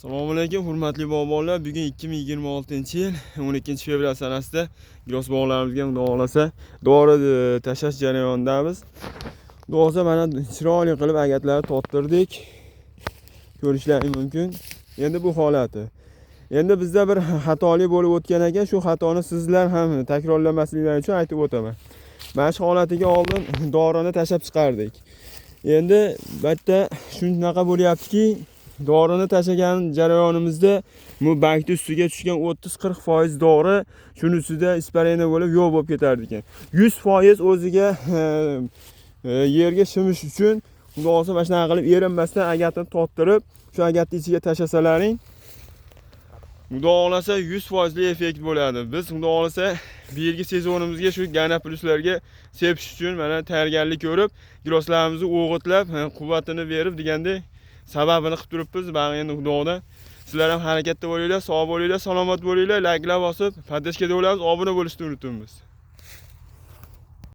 Assalomu alaykum, hurmatli bog'bonlar. Bugun 2026-yil 12-fevral sanasida gilos bog'larimizga xudo xolasa dori tashlash jarayonidamiz. Xudo xolasa mana chiroyli qilib agatlarni tottirdik. Ko'rishlaringiz mumkin. Endi bu holati. Endi bizda bir xatolik bo'lib o'tgan ekan, shu xatoni sizlar ham takrorlamasliklaringiz uchun aytib o'taman. Mana shu holatiga oldin dorini tashlab chiqardik. Endi bitta shunaqa bo'lyaptiki, dorini tashlagan jarayonimizda bu bankni ustiga tushgan 30-40% dori shuning ustida isparena bo'lib yo'q bo'lib ketar ekan. 100% o'ziga yerga shimish uchun xudo xolasa mana shunaqa qilib erinmasdan agatni tottirib, shu agatni ichiga tashlasalaring, xudo xolasa 100% effekt bo'ladi. Biz xudo xolasa bu yilgi sezonimizga shu Gana Pluslarga sepish uchun mana tayyorgarlik ko'rib, giloslarimizni o'g'itlab, quvvatini berib deganda sababini qilib turibmiz. Bag'i endi xudodan. Sizlar ham harakatda bo'linglar, sog' bo'linglar, salomat bo'linglar, layklar bosib, podpishkada bo'lamiz, obuna bo'lishni unutmaymiz.